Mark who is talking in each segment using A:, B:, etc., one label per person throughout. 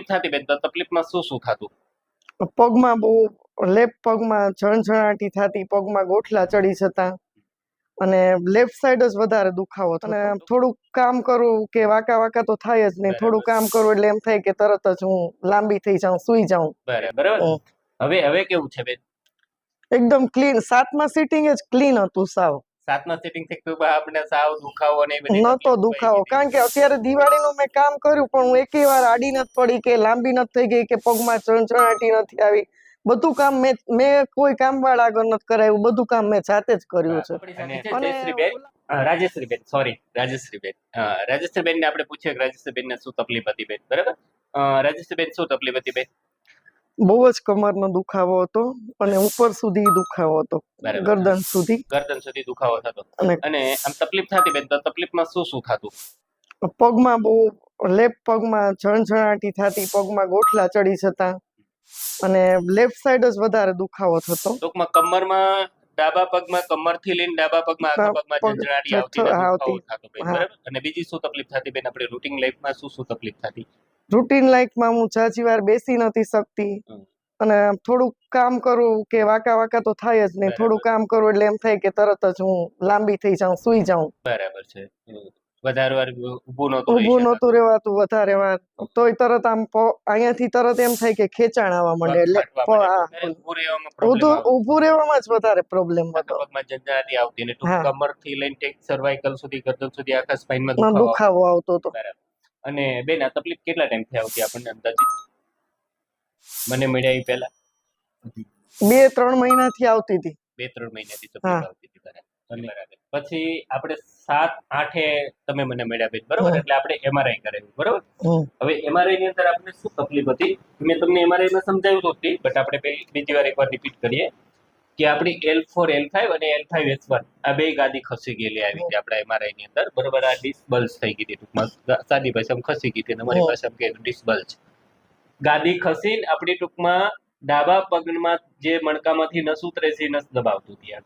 A: તકલીફ થતી બેન તો તકલીફમાં શું થતું?
B: પગમાં બહુ લેફ્ટ પગમાં જળજળાટી થતી, પગમાં ગોઠલા ચડી જતા અને લેફ્ટ સાઈડ જ વધારે દુખાવો થતો. અને થોડુંક કામ કરું કે વાકા વાકા તો થાય જ નહીં, થોડું કામ કરું એટલે એમ થાય કે તરત જ હું લાંબી થઈ જાઉં, સુઈ જાઉં.
A: બરાબર. હવે કેવું છે બેન?
B: એકદમ ક્લીન. 7મા સિટિંગ જ ક્લીન હતું સાવ.
A: 7મા સિટિંગ થી આપણે સાવ દુખાવો ને બધી
B: નતો દુખાવો, કારણ કે અત્યારે દિવાળીનું મેં કામ કર્યું પણ હું એકેય વાર આડી નથી પડી કે લાંબી નથી થઈ ગઈ કે પગમાં ચણચણાટી નથી આવી. બધું કામ મેં કોઈ કામ વાળા આગળ નથી કરાવ્યું, બધું કામ મેં જાતે જ કર્યું છે.
A: રાજેશ્રીબેન ને આપણે પૂછીએ કે રાજેશ્રીબેન ને શું તકલીફ હતી બેન? બરાબર. રાજેશ્રીબેન શું તકલીફ હતી બેન?
B: બહુ જ કમરનો દુખાવો હતો અને ઉપર સુધી દુખાવો હતો, ગરદન સુધી
A: દુખાવો થતો. અને આમ તકલીફ થતી બેન તો તકલીફમાં શું થતું?
B: પગમાં બહુ લેફ્ટ પગમાં જળજળાટી થતી, પગમાં ગોઠલા ચડી જતા અને લેફ્ટ સાઈડ જ વધારે દુખાવો થતો.
A: ટૂંકમાં કમરમાં ડાબા પગમાં કમરથી લઈને ડાબા પગમાં આખા પગમાં જળજળાટી આવતી ને દુખાવો થતો બેન. બરાબર. અને બીજી શું તકલીફ થતી બેન? આપણે રૂટીન લાઈફમાં શું તકલીફ થતી?
B: રૂટીન લાઈફમાં હું જાજી વાર બેસી નથી શકતી અને થોડુંક કામ કરું કે વાકા વાકા તો થાય જ નહીં, થોડું કામ કરું એટલે એમ થાય કે તરત જ હું લાંબી થઈ જાઉં, સુઈ જાઉં.
A: બરાબર છે. વધારે વાર ઊભું
B: નહોતું રહેવાતું વધારે વાર, તોય તરત આમ અહીંયાથી તરત એમ થાય કે ખેંચાણ આવવા માંડે, એટલે ઊભું રહેવામાં જ વધારે પ્રોબ્લેમ હતો.
A: પગમાં જંજાટી આવતી ને કમરથી લઈને ટેક સર્વાઇકલ સુધી ગરદન સુધી આખા સ્પાઇનમાં
B: દુખાવો આવતો હતો.
A: અને બેન આ તકલીફ કેટલા ટાઈમ થી આવતી આપણને અંદાજિત? મને મળ્યા એ પહેલા
B: 2-3 મહિનાથી આવતી હતી.
A: 2-3 મહિનાથી તકલીફ આવતી હતી. બરાબર. પછી આપણે 7-8 તમે મને મળ્યા બેન, બરાબર? એટલે આપણે એમઆરઆઈ કરાવ્યું, બરાબર? હવે એમઆરઆઈ ની અંદર આપણે શું તકલીફ હતી મેં તમને એમઆરઆઈ માં સમજાવ્યું હતું, બટ આપણે બીજી વાર એકવાર રિપીટ કરીએ કે આપણી L4 L5 અને L5 S1 આ બે ગાદી ખસી ગયેલી આવી હતી આપણા એમઆરઆઈ ની અંદર, બરાબર? આ ડિસ્બલ્જ થઈ ગઈ હતી, ટૂંકમાં સાદી ભાષામાં ખસી ગઈ હતી, અમારી ભાષામાં કે ડિસ્બલ્જ. ગાદી ખસીને આપણી ટૂંકમાં ડાબા પગમાં જે મણકામાંથી નસ ઉતરે છે નસ દબાવતું ત્યાં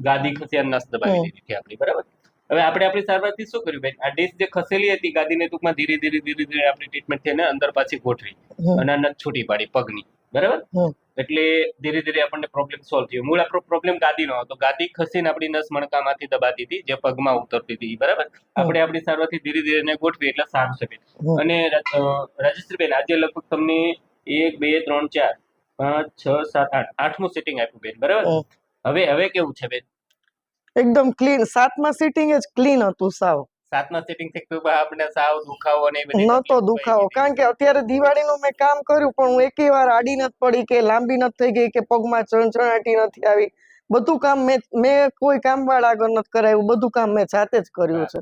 A: ગાદી ખસી નસ દબાવી દીધી હતી આપણી, બરાબર? હવે આપણે આપણી સારવારથી શું કર્યું બેન? આ ડિસ્ક જે ખસેલી હતી ગાદીને ટૂંકમાં ધીરે ધીરે આપણી ટ્રીટમેન્ટ થઈને અંદર પાછી ગોઠવી અને નસ છૂટી પાડી પગની, બરાબર? એટલે ધીરે ધીરે આપણને પ્રોબ્લેમ સોલ્વ થયો. મૂળ આપણો પ્રોબ્લેમ ગાદીનો હતો, ગાદી ખસીને આપણી નસ મણકામાંથી દબાતી હતી જે પગમાં ઉતરતી હતી, બરાબર? આપણે આપણી સારવારથી ધીરે ધીરે એને ગોઠવી એટલે સારું છે બેન. અને રાજેશ્રીબેન આજે લગભગ તમને 1 2 3 4 5 6 7 8 8મું સેટિંગ આપ્યું બેન, બરાબર? હવે કેવું છે બેન?
B: એકદમ ક્લીન. 7મા સિટિંગ જ ક્લીન હતું સાવ.
A: 7મા સિટિંગ થી આપણે સાવ દુખાવો ને બધી
B: નતો દુખાવો, કારણ કે અત્યારે દિવાળીનું મેં કામ કર્યું પણ હું એકેય વાર આડી નથી પડી કે લાંબી નથી થઈ ગઈ કે પગમાં ચણચણાટી નથી આવી. બધું કામ મેં કોઈ કામ વાળા આગળ નથી કરાવ્યું, બધું કામ મેં જાતે જ કર્યું છે.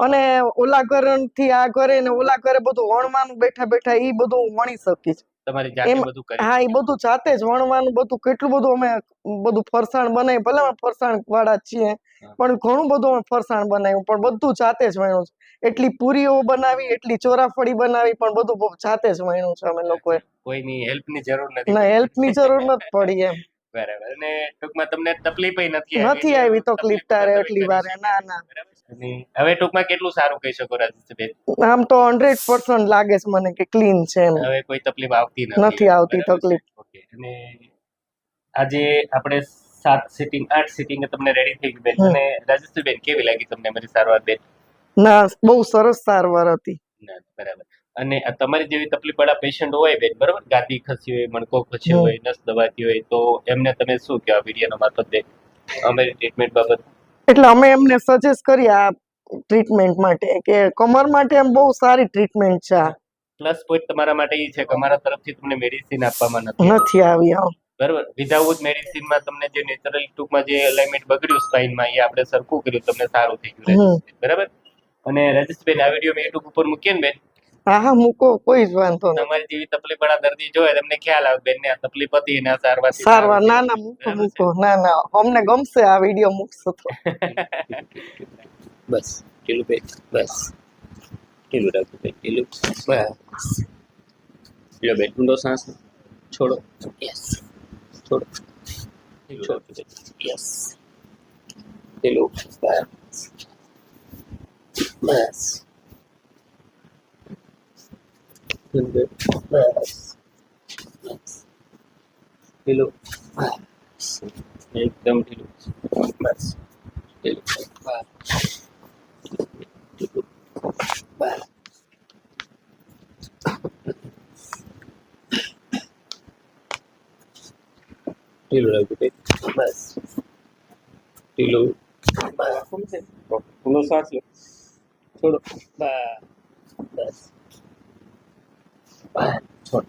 B: અને ઓલા ઘર થી આ ઘરે ને ઓલા ઘરે બધું વણવાનું બેઠા બેઠા ઈ બધું હું વણી શકીશ.
A: તમારી જાતે બધું કરી?
B: હા, એ બધું જાતે જ વણવાનું, બધું કેટલું બધું અમે બધું ફરસાણ બનાવી, ભલે અમે ફરસાણ વાળા છીએ પણ ઘણું બધું અમે ફરસાણ બનાવ્યું પણ બધું જાતે જ વણ્યું છે. એટલી પૂરીઓ બનાવી, એટલી ચોરાફળી બનાવી પણ બધું જાતે જ વણ્યું છે અમે લોકોએ.
A: કોઈની હેલ્પની જરૂર નથી?
B: ના, હેલ્પની જરૂર નથી પડી એમ.
A: બરાબર. અને ટૂંકમાં તમને તકલીફ
B: નથી આવી તકલીફ તારે એટલી વાર. ના.
A: હવે ટૂંકમાં કેટલું સારું કહી શકો રાજેશબેન?
B: આમ તો 100% લાગે છે મને કે ક્લીન છે એમ.
A: હવે કોઈ તકલીફ આવતી
B: નથી આવતી તકલીફ.
A: ઓકે. અને આજે આપણે 7 સિટિંગ 8 સિટિંગ તમને રેડી થઈ ગઈ બેન. અને રાજેશબેન કેવી લાગી તમને અમારી સારવાર બેન?
B: ના, બહુ સરસ સારવાર હતી.
A: બરાબર. અને તમારી જેવી તકલીફ વાળા પેશન્ટ હોય બેન, બરાબર? ગાદી ખસી હોય, મણકો ખસ્યો હોય, નસ દબાતી હોય તો એમને તમે શું કહેવા વિડિયોનો મારફતે અમારી ટ્રીટમેન્ટ બાબત?
B: એટલે અમે એમને સજેસ્ટ કરી આ ટ્રીટમેન્ટ માટે કે કમર માટે એમ બહુ સારી ટ્રીટમેન્ટ છે આ.
A: પ્લસ પોઈન્ટ તમારા માટે એ છે કે અમારા તરફથી તમને મેડિસિન આપવામાં
B: નથી આવી.
A: બરાબર. વિધાઉટ મેડિસિનમાં તમને જે નેચરલ ટૂંકમાં જે અલાઇનમેન્ટ બગડ્યું સ્પાઇનમાં એ આપણે સરખું કર્યું, તમને સારું થઈ ગયું, બરાબર? અને રાજેશબેન આ વિડીયો મેં યુટ્યુબ ઉપર મૂકીએ ને બેન?
B: હા, મૂકો, કોઈ જ વાંધો નહીં.
A: તમારી જેવી તકલીફ વાળા દર્દી જોયે તમને ખ્યાલ આવે બેન ને આ તકલીફ હતી અને આ
B: સારવાર. ના, મૂકો. ના, અમને ગમશે આ વિડીયો મૂકશો તો.
A: બસ ઢીલું બેન, બસ ઢીલું રાખો બેન, ઢીલું. બસ લો બેન, ઊંડો શ્વાસ છોડો. યસ, છોડો. યસ, ઢીલું. બસ. બસ ઢીલું એકદમ ઢીલું બસ ઢીલું ઢીલું બસ ઢીલું રાખજો કંઈક બસ ઢીલું બસ સમજે ઊંડો શ્વાસ લો છોડો બસ બસ બસ છોડ